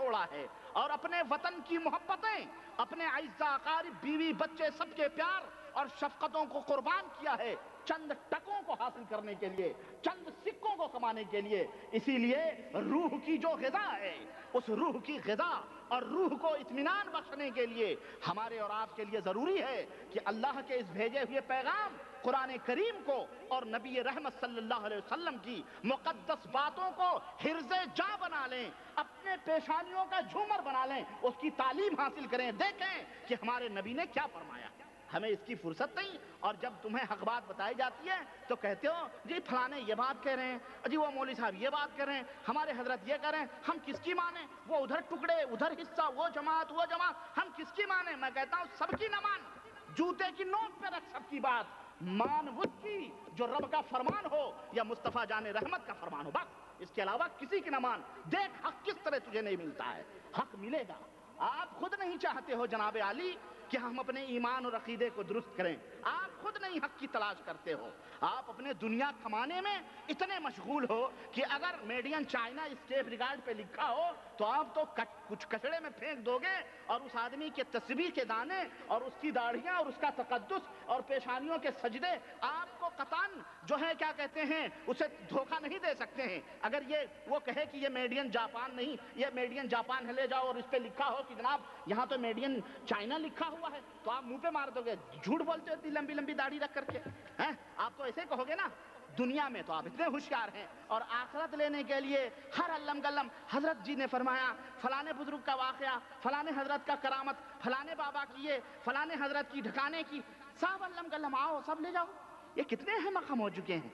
توڑا ہے اور اپنے وطن کی محبتیں، اپنے اعزاء اقارب، بیوی بچے سب کے پیار اور شفقتوں کو قربان کیا ہے چند ٹکوں کو حاصل کرنے کے لیے، چند سکوں کو کمانے کے لیے۔ اسی لیے روح کی جو غذا ہے، اس روح کی غذا اور روح کو اطمینان بخشنے کے لیے ہمارے اور آپ کے لیے ضروری ہے کہ اللہ کے اس بھیجے ہوئے پیغام قرآن کریم کو اور نبی رحمت صلی اللہ علیہ وسلم کی مقدس باتوں کو حرز جا بنا لیں، اپنے پیشانیوں کا جھومر بنا لیں، اس کی تعلیم حاصل کریں، دیکھیں کہ ہمارے نبی نے کیا فرمایا۔ ہمیں اس کی فرصت نہیں، اور جب تمہیں حق بات بتائی جاتی ہے تو کہتے ہو جی فلانے یہ بات کہہ رہے ہیں، جی وہ مولوی صاحب یہ بات کہہ رہے ہیں، ہمارے حضرت یہ کہہ رہے ہیں، ہم کس کی مانیں؟ وہ ادھر ٹکڑے، ادھر حصہ، وہ جماعت، ہم کس کی مانیں؟ میں کہتا ہوں سب کی نہ مان، جوتے کی نوک پہ رکھ سب کی بات، مان اس کی جو رب کا فرمان ہو یا مصطفیٰ جان رحمت کا فرمان ہو، بس اس کے علاوہ کسی کی نہ مان۔ دیکھ حق کس طرح تجھے نہیں ملتا ہے، حق ملے گا۔ آپ خود نہیں چاہتے ہو جناب عالی کہ ہم اپنے ایمان اور عقیدے کو درست کریں، آپ خود نہیں حق کی تلاش کرتے ہو، آپ اپنے دنیا کمانے میں اتنے مشغول ہو کہ اگر made in China step record پہ لکھا ہو تو آپ تو کچھ کچڑے میں پھینک دو گے، اور اس آدمی کے تسبیح کے دانے اور اس کی داڑھیاں اور اس کا تقدس اور پیشانیوں کے سجدے آپ کو قطعاً جو ہے کیا کہتے ہیں اسے دھوکہ نہیں دے سکتے ہیں۔ اگر یہ وہ کہے کہ یہ میڈ ان جاپان نہیں، یہ میڈ ان جاپان ہے، لے جاؤ اور اس پہ لکھا ہو کہ جناب یہاں تو میڈ ان چائنا لکھا ہوا ہے، تو آپ منہ پہ مار دو گے، جھوٹ بولتے ہو اتنی لمبی لمبی داڑھی رکھ کر کے، ہیں؟ آپ تو ایسے کہو گے نا۔ دنیا میں تو آپ اتنے ہوشیار ہیں، اور آخرت لینے کے لیے ہر علم گلم حضرت جی نے فرمایا، فلانے بزرگ کا واقعہ، فلانے حضرت کا کرامت، فلانے بابا کی یہ، فلانے حضرت کی ڈھکانے کی، سب علم گلم آؤ سب لے جاؤ۔ یہ کتنے احمق ہم ہو چکے ہیں،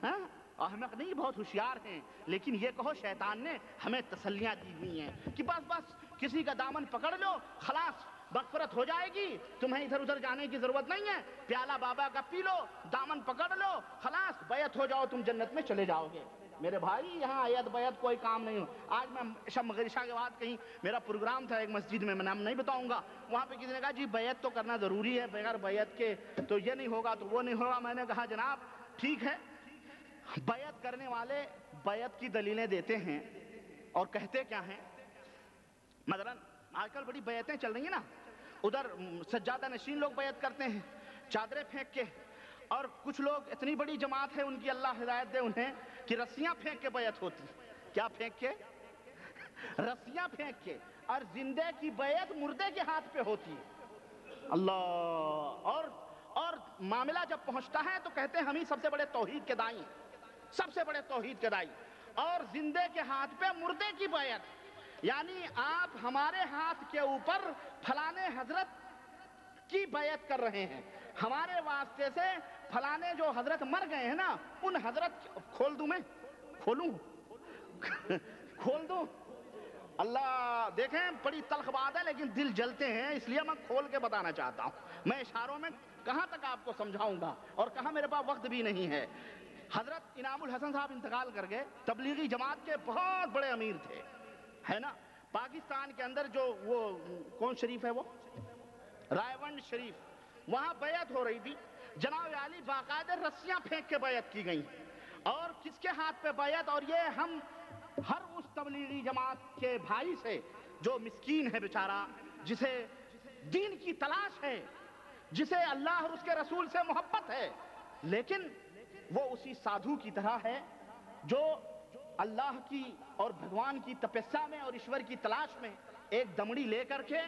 ہاں؟ احمق نہیں، بہت ہوشیار ہیں، لیکن یہ کہو شیطان نے ہمیں تسلیاں دی ہوئی ہیں کہ بس کسی کا دامن پکڑ لو، خلاص مغفرت ہو جائے گی، تمہیں ادھر ادھر جانے کی ضرورت نہیں ہے، پیالہ بابا کا پی لو، دامن پکڑ لو، خلاص بیعت ہو جاؤ، تم جنت میں چلے جاؤ گے۔ میرے بھائی یہاں ایت بیعت کوئی کام نہیں ہو۔ آج میں شب مغرب عشاء کے بعد کہیں میرا پروگرام تھا ایک مسجد میں نام نہیں بتاؤں گا، وہاں پہ کسی نے کہا جی بیعت تو کرنا ضروری ہے، بغیر بیعت کے تو یہ نہیں ہوگا تو وہ نہیں ہوگا۔ میں نے کہا جناب ٹھیک ہے، بیعت کرنے والے بیعت کی دلیلیں دیتے ہیں اور کہتے کیا ہیں، مثلا آج کل بڑی بیعتیں چل رہی ہیں نا، ادھر سجادہ نشین لوگ بیعت کرتے ہیں چادریں پھینک کے، اور کچھ لوگ اتنی بڑی جماعت ہے ان کی اللہ ہدایت دے انہیں کہ رسیاں پھینک کے بیعت ہوتی۔ کیا پھینک کے؟ رسیاں پھینک کے، اور زندے کی بیعت مردے کے ہاتھ پہ ہوتی ہے۔ اللہ، اور معاملہ جب پہنچتا ہے تو کہتے ہیں ہم ہی سب سے بڑے توحید کے دائی ہیں، سب سے بڑے توحید کے دائی، اور زندے کے ہاتھ پہ مردے کی بیعت، یعنی آپ ہمارے ہاتھ کے اوپر فلانے حضرت کی بیعت کر رہے ہیں، ہمارے واسطے سے فلانے جو حضرت مر گئے ہیں نا ان حضرت، کھول دوں میں، کھولوں کھول دوں؟ اللہ دیکھیں بڑی تلخ بات ہے لیکن دل جلتے ہیں، اس لیے میں کھول کے بتانا چاہتا ہوں، میں اشاروں میں کہاں تک آپ کو سمجھاؤں گا اور کہاں میرے پاس وقت بھی نہیں ہے۔ حضرت انعام الحسن صاحب انتقال کر گئے، تبلیغی جماعت کے بہت بڑے امیر تھے، ہے نا؟ پاکستان کے اندر جو وہ کون شریف ہے، وہ رائے شریف، وہاں بیعت ہو رہی تھی، جناب عالی باقاعدہ رسیاں پھینک کے بیعت کی گئیں، اور کس کے ہاتھ پہ بیعت؟ اور یہ ہم ہر اس تبلیغی جماعت کے بھائی سے جو مسکین ہے بیچارہ، جسے دین کی تلاش ہے، جسے اللہ اور اس کے رسول سے محبت ہے، لیکن وہ اسی سادھو کی طرح ہے جو اللہ کی اور بھگوان کی تپسیا میں اور ایشور کی تلاش میں ایک دمڑی لے کر کے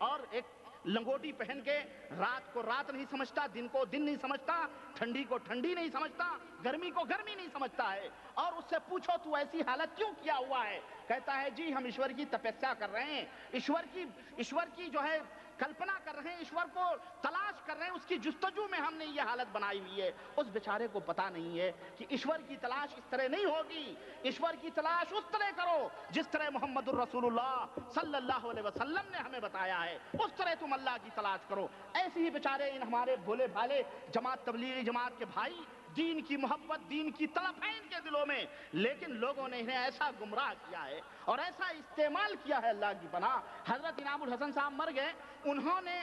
اور ایک لنگوٹی پہن کے رات کو رات نہیں سمجھتا، دن کو دن نہیں سمجھتا، ٹھنڈی کو ٹھنڈی نہیں سمجھتا، گرمی کو گرمی نہیں سمجھتا ہے، اور اس سے پوچھو تو ایسی حالت کیوں کیا ہوا ہے؟ کہتا ہے جی ہم ایشور کی تپسیا کر رہے ہیں، ایشور کی جو ہے کلپنا کر رہے ہیں، ایشور کو تلاش کر رہے ہیں، اس کی جستجو میں ہم نے یہ حالت بنائی ہوئی ہے۔ اس بیچارے کو پتا نہیں ہے کہ ایشور کی تلاش اس طرح نہیں ہوگی، ایشور کی تلاش اس طرح کرو جس طرح محمد الرسول اللہ صلی اللہ علیہ وسلم نے ہمیں بتایا ہے، اس طرح تم اللہ کی تلاش کرو۔ ایسے ہی بیچارے ان ہمارے بھولے بھالے جماعت تبلیغی جماعت کے بھائی، دین کی محبت دین کی طلب ہے ان کے دلوں میں، لیکن لوگوں نے انہیں ایسا گمراہ کیا ہے اور ایسا استعمال کیا ہے اللہ کی پناہ۔ حضرت انعام الحسن صاحب مر گئے، انہوں نے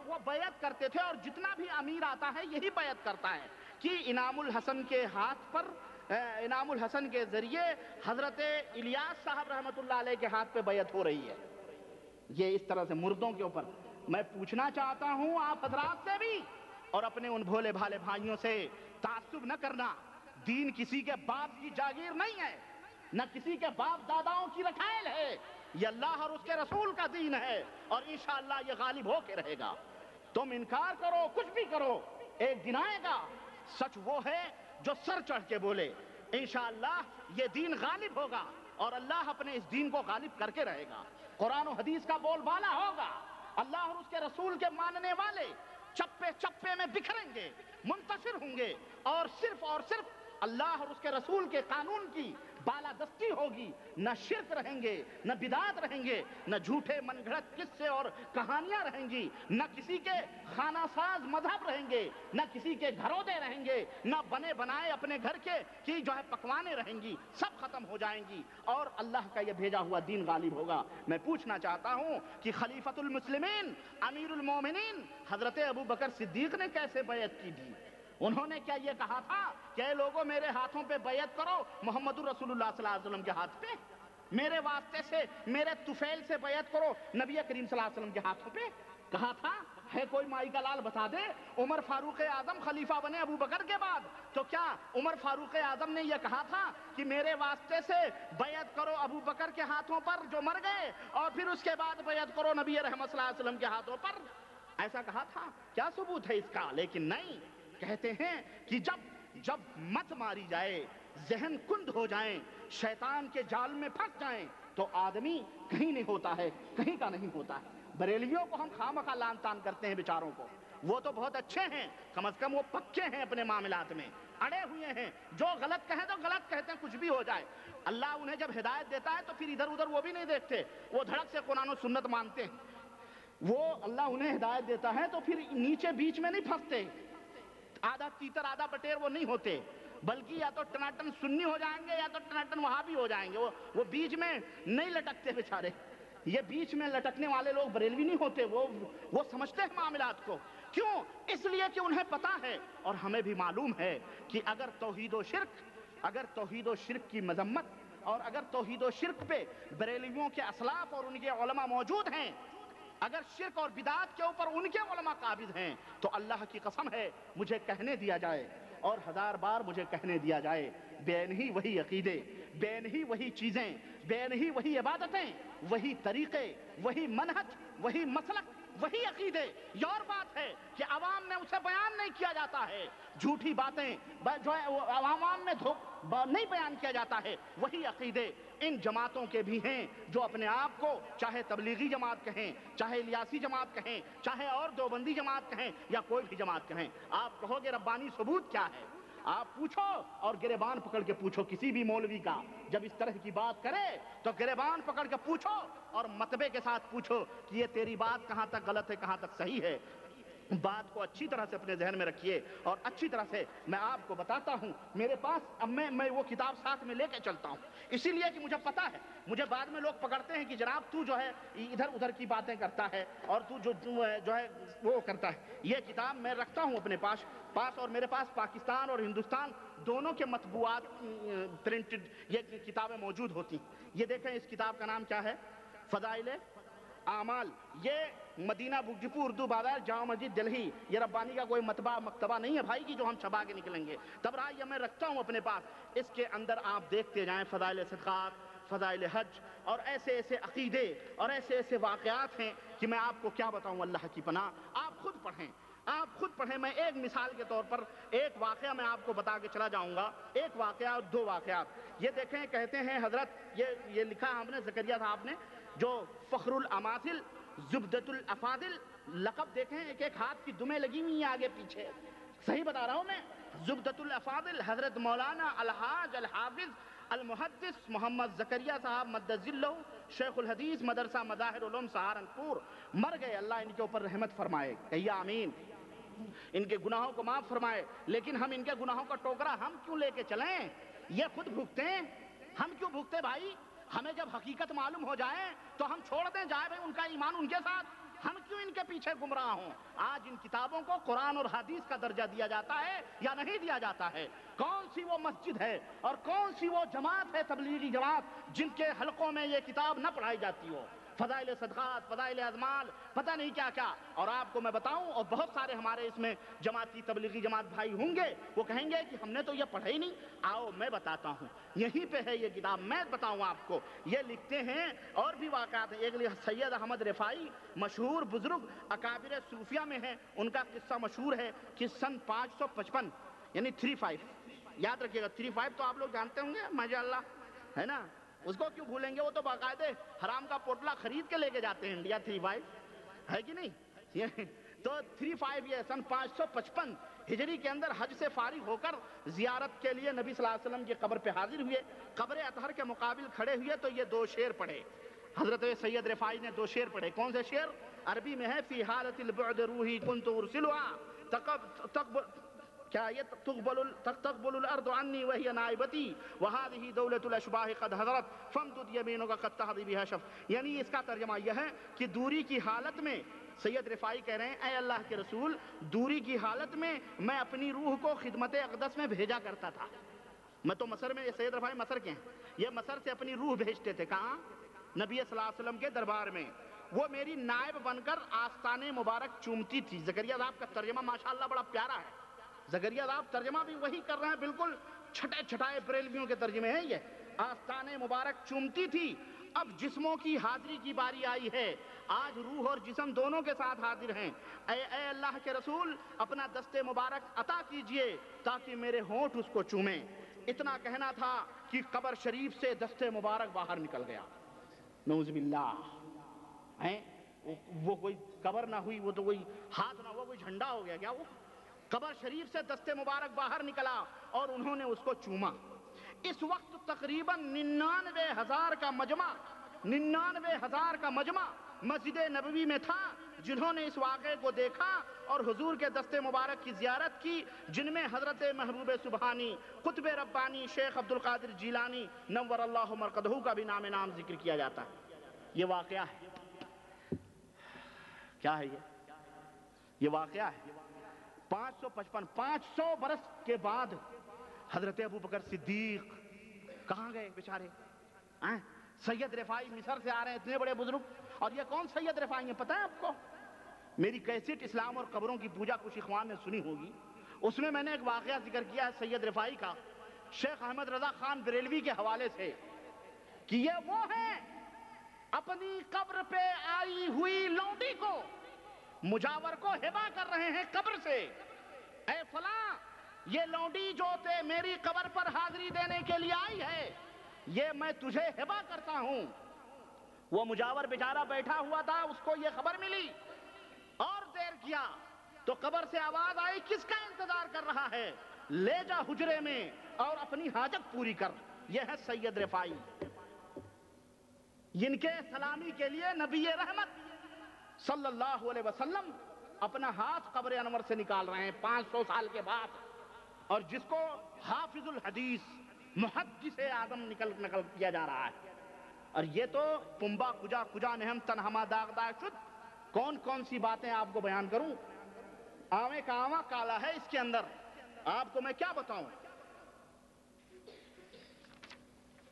وہ بیعت کرتے تھے، اور جتنا بھی امیر آتا ہے یہی بیعت کرتا ہے کہ انعام الحسن کے ہاتھ پر انعام الحسن کے ذریعے حضرت الیاس صاحب رحمۃ اللہ علیہ کے ہاتھ پہ بیعت ہو رہی ہے. یہ اس طرح سے مردوں کے اوپر. میں پوچھنا چاہتا ہوں آپ حضرات سے بھی اور اپنے ان بھولے بھالے بھائیوں سے, تعصب نہ کرنا. دین کسی کے باپ کی جاگیر نہیں ہے, نہ کسی کے باپ داداؤں کی رکھائل ہے. یہ اللہ اور اس کے رسول کا دین ہے, اور انشاءاللہ یہ غالب ہو کے رہے گا. تم انکار کرو, کچھ بھی کرو, ایک دن آئے گا سچ وہ ہے جو سر چڑھ کے بولے. انشاءاللہ یہ دین غالب ہوگا, اور اللہ اپنے اس دین کو غالب کر کے رہے گا. قرآن و حدیث کا بول بالا ہوگا. اللہ اور اس کے رسول کے ماننے والے چپے چپے میں بکھریں گے, منتشر ہوں گے, اور صرف اللہ اور اس کے رسول کے قانون کی بالادستی ہوگی. نہ شرک رہیں گے, نہ بدعات رہیں گے, نہ جھوٹے من گھڑت قصے اور کہانیاں رہیں گی, نہ کسی کے خانہ ساز مذہب رہیں گے, نہ کسی کے گھرودے رہیں گے, نہ بنے بنائے اپنے گھر کے کی جو ہے پکوانے رہیں گی. سب ختم ہو جائیں گی, اور اللہ کا یہ بھیجا ہوا دین غالب ہوگا. میں پوچھنا چاہتا ہوں کہ خلیفۃ المسلمین امیر المومنین حضرت ابو بکر صدیق نے کیسے بیعت کی تھی؟ انہوں نے کیا یہ کہا تھا کہ اے لوگوں میرے ہاتھوں پہ بیعت کرو محمد الرسول اللہ صلی اللہ علیہ وسلم کے ہاتھ پہ, میرے واسطے سے میرے طفیل سے بیعت کرو نبی کریم صلی اللہ علیہ وسلم کے ہاتھوں پہ؟ کہا تھا؟ ہے کوئی مائی کا لال بتا دے. عمر فاروق اعظم خلیفہ بنے ابو بکر کے بعد, تو کیا عمر فاروق اعظم نے یہ کہا تھا کہ میرے واسطے سے بیعت کرو ابو بکر کے ہاتھوں پر جو مر گئے, اور پھر اس کے بعد بیعت کرو نبی رحمت صلی اللہ علیہ وسلم کے ہاتھوں پر؟ ایسا کہا تھا؟ کیا ثبوت ہے اس کا؟ لیکن نہیں, کہتے ہیں کہ جب مت ماری جائے, ذہن کند ہو جائیں, شیطان کے جال میں پھنس جائیں, تو آدمی کہیں نہیں ہوتا ہے, کہیں کا نہیں ہوتا ہے. بریلویوں کو ہم خامخواہ لان تان کرتے ہیں بیچاروں کو, وہ تو بہت اچھے ہیں, کم از کم وہ پکے ہیں اپنے معاملات میں, اڑے ہوئے ہیں. جو غلط کہیں تو غلط کہتے ہیں, کچھ بھی ہو جائے. اللہ انہیں جب ہدایت دیتا ہے تو پھر ادھر ادھر وہ بھی نہیں دیکھتے, وہ دھڑک سے قرآن و سنت مانتے ہیں. وہ اللہ انہیں ہدایت دیتا ہے تو پھر نیچے بیچ میں نہیں پھنستے, آدھا تیتر آدھا بٹیر وہ نہیں ہوتے, بلکہ یا تو ٹناٹن سنی ہو جائیں گے یا تو ٹناٹن وہابی ہو جائیں گے. وہ بیچ میں نہیں لٹکتے بیچارے. یہ بیچ میں لٹکنے والے لوگ بریلوی نہیں ہوتے, وہ سمجھتے ہیں معاملات کو. کیوں؟ اس لیے کہ انہیں پتا ہے, اور ہمیں بھی معلوم ہے کہ اگر توحید و شرک کی مذمت, اور اگر توحید و شرک پہ بریلویوں کے اسلاف اور ان کے علماء موجود ہیں, اگر شرک اور بدعات کے اوپر ان کے علماء قابض ہیں, تو اللہ کی قسم ہے مجھے کہنے دیا جائے, اور 1000 بار مجھے کہنے دیا جائے, بے نہیں وہی عقیدے, بے نہیں وہی چیزیں, بے نہیں وہی عبادتیں, وہی طریقے, وہی منہج, وہی مسلک, وہی عقیدے. یہ اور بات ہے کہ عوام میں اسے بیان نہیں کیا جاتا ہے, جھوٹی باتیں جو ہے عوام میں نہیں بیان کیا جاتا ہے, وہی عقیدے ان جماعتوں کے بھی ہیں جو اپنے آپ کو چاہے تبلیغی جماعت کہیں, چاہے الیاسی جماعت کہیں, چاہے اور دیوبندی جماعت کہیں, یا کوئی بھی جماعت کہیں. آپ کہو گے ربانی ثبوت کیا ہے؟ آپ پوچھو اور گریبان پکڑ کے پوچھو کسی بھی مولوی کا, جب اس طرح کی بات کرے تو گریبان پکڑ کے پوچھو اور مطبع کے ساتھ پوچھو کہ یہ تیری بات کہاں تک غلط ہے, کہاں تک صحیح ہے. بات کو اچھی طرح سے اپنے ذہن میں رکھیے, اور اچھی طرح سے میں آپ کو بتاتا ہوں. میرے پاس اب میں وہ کتاب ساتھ میں لے کے چلتا ہوں, اسی لیے کہ مجھے پتا ہے, مجھے بعد میں لوگ پکڑتے ہیں کہ جناب تو جو ہے ادھر ادھر کی باتیں کرتا ہے, اور تو جو ہے وہ کرتا ہے. یہ کتاب میں رکھتا ہوں اپنے پاس, اور میرے پاس پاکستان اور ہندوستان دونوں کے مطبوعات پرنٹڈ یہ کتابیں موجود ہوتی. یہ دیکھیں اس کتاب کا نام کیا ہے, فضائل اعمال. یہ مدینہ بک ڈپو اردو بازار جامع مسجد دلہی. یہ ربانی کا کوئی مکتبہ نہیں ہے بھائی کی جو ہم چھپا کے نکلیں گے. تب رہا یہ میں رکھتا ہوں اپنے پاس. اس کے اندر آپ دیکھتے جائیں فضائل صدقات, فضائل حج, اور ایسے ایسے عقیدے اور ایسے ایسے واقعات ہیں کہ میں آپ کو کیا بتاؤں. اللہ کی پناہ آپ خود پڑھیں. میں ایک مثال کے طور پر ایک واقعہ میں آپ کو بتا کے چلا جاؤں گا, ایک واقعہ اور 2 واقعات. یہ دیکھیں, کہتے ہیں حضرت, یہ لکھا ہم نے زکریا صاحب نے, جو فخر الاماثل زبدۃ الافاضل لقب دیکھیں, ایک ایک ہاتھ کی دمیں لگی ہوئی ہیں آگے پیچھے, صحیح بتا رہا ہوں میں. زبدۃ الافاضل حضرت مولانا الحاج الحافظ المحدث محمد زکریا صاحب مدد اللہ, شیخ الحدیث, مدرسہ مظاہر علوم سہارنپور, مر گئے. اللہ ان کے اوپر رحمت فرمائے, کہیے آمین. ان کے گناہوں کو معاف فرمائے. لیکن ہم ان کے گناہوں کا ٹوکرا ہم کیوں لے کے چلیں؟ یہ خود بھگتیں, ہم کیوں بھگتے بھائی؟ ہمیں جب حقیقت معلوم ہو جائے تو ہم چھوڑ دیں, جائے بھائی ان کا ایمان ان کے ساتھ, ہم کیوں ان کے پیچھے گمراہ ہوں؟ آج ان کتابوں کو قرآن اور حدیث کا درجہ دیا جاتا ہے یا نہیں دیا جاتا ہے؟ کون سی وہ مسجد ہے اور کون سی وہ جماعت ہے تبلیغی جماعت جن کے حلقوں میں یہ کتاب نہ پڑھائی جاتی ہو؟ فضائل صدقات، فضائل اعمال، پتہ نہیں کیا کیا. اور آپ کو میں بتاؤں، اور بہت سارے ہمارے اس میں جماعتی تبلیغی جماعت بھائی ہوں گے، وہ کہیں گے کہ ہم نے تو یہ پڑھا ہی نہیں. آؤ میں بتاتا ہوں، یہیں پہ ہے یہ کتاب، میں بتاؤں آپ کو. یہ لکھتے ہیں اور بھی واقعات ہیں. ایک سید احمد رفاعی مشہور بزرگ اکابر صوفیہ میں ہیں، ان کا قصہ مشہور ہے کہ سن 555 یعنی 35، یاد رکھیے گا 35 تو آپ لوگ جانتے ہوں گے ماشاء اللہ، ہے نا؟ اس کو کیوں بھولیں گے؟ وہ تو باقاعدے حرام کا پوٹلا خرید کے لے کے جاتے ہیں انڈیا. 35 ہے کہ نہیں؟ تو 35 یہ سن 555 ہجری کے اندر حج سے فارغ ہو کر زیارت کے لیے نبی صلی اللہ علیہ وسلم کی قبر پہ حاضر ہوئے. قبر اطہر کے مقابل کھڑے ہوئے تو یہ 2 شعر پڑھے. حضرت سید رفاعی نے 2 شعر پڑھے. کون سے شعر؟ عربی میں ہے فی حالت البعد روحی کنت ارسلها کیا یہ تقبل الارض عنی وہی نائبتی وہذہ دولت الاشباح قد حضرت فامدد یمینک قد تہدی بہا شف. یعنی اس کا ترجمہ یہ ہے کہ دوری کی حالت میں سید رفاعی کہہ رہے ہیں اے اللہ کے رسول، دوری کی حالت میں میں اپنی روح کو خدمت اقدس میں بھیجا کرتا تھا. میں تو مصر میں، سید رفاعی مصر کے ہیں، یہ مصر سے اپنی روح بھیجتے تھے. کہاں؟ نبی صلی اللہ علیہ وسلم کے دربار میں. وہ میری نائب بن کر آستانے مبارک چومتی تھی. زکریا صاحب کا ترجمہ ماشاءاللہ بڑا پیارا ہے. زکریا صاحب ترجمہ بھی وہی کر رہے ہیں، بالکل چھٹے چھٹائے بریلویوں کے ترجمے ہیں یہ. آستانے مبارک چومتی تھی. اب جسموں کی حاضری کی باری آئی ہے، آج روح اور جسم دونوں کے ساتھ حاضر ہیں. اے اللہ کے رسول، اپنا دست مبارک عطا کیجئے تاکہ میرے ہونٹ اس کو چومیں. اتنا کہنا تھا کہ قبر شریف سے دست مبارک باہر نکل گیا. نعوذ باللہ. وہ کوئی قبر نہ ہوئی، وہ تو کوئی ہاتھ نہ ہوا، کوئی جھنڈا ہو گیا کیا؟ وہ قبر شریف سے دست مبارک باہر نکلا اور انہوں نے اس کو چوما. اس وقت تقریباً 99,000 کا مجمع مسجد نبوی میں تھا جنہوں نے اس واقعے کو دیکھا اور حضور کے دست مبارک کی زیارت کی، جن میں حضرت محبوب سبحانی قطب ربانی شیخ عبد القادر جیلانی نور اللہ مرقدہ کا بھی نام ذکر کیا جاتا ہے. یہ واقعہ ہے. کیا ہے یہ واقعہ ہے. 500 برس کے بعد حضرت ابو بکر صدیق کہاں گئے بیچارے؟ سید رفاعی مصر سے آ رہے ہیں، اتنے بڑے بزرگ. اور یہ کون سید رفاعی ہیں پتہ ہے آپ کو؟ میری کیسٹ اسلام اور قبروں کی پوجا کچھ اخوان نے سنی ہوگی، اس میں نے ایک واقعہ ذکر کیا ہے سید رفاعی کا شیخ احمد رضا خان بریلوی کے حوالے سے کہ یہ وہ ہیں اپنی قبر پہ آئی ہوئی لونڈی کو مجاور کو ہبا کر رہے ہیں قبر سے. اے فلاں، یہ لونڈی جو میری قبر پر حاضری دینے کے لیے آئی ہے، یہ میں تجھے ہبا کرتا ہوں. وہ مجاور بیچارہ بیٹھا ہوا تھا، اس کو یہ خبر ملی اور دیر کیا تو قبر سے آواز آئی، کس کا انتظار کر رہا ہے؟ لے جا حجرے میں اور اپنی حاجت پوری کر. یہ ہے سید رفاعی. جن کے سلامی کے لیے نبی رحمت صلی اللہ علیہ وسلم اپنا ہاتھ قبر انور سے نکال رہے ہیں 500 سال کے بعد، اور جس کو حافظ الحدیث محدث اعظم نکل کیا جا رہا ہے. اور یہ تو پنبا کجا نہم تنہما داغ شد. کون سی باتیں آپ کو بیان کروں؟ آویں کا آواں کالا ہے اس کے اندر. آپ کو میں کیا بتاؤں؟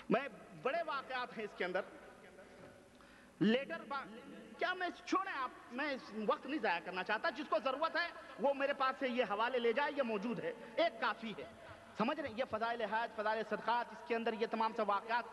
میں بڑے واقعات ہیں اس کے اندر. کیا میں چھوڑیں آپ، میں وقت نہیں ضائع کرنا چاہتا. جس کو ضرورت ہے وہ میرے پاس سے یہ حوالے لے جائے، یہ موجود ہے، ایک کافی ہے. سمجھ رہے ہیں؟ یہ فضائل حج، فضائل صدقات، اس کے اندر یہ تمام سے واقعات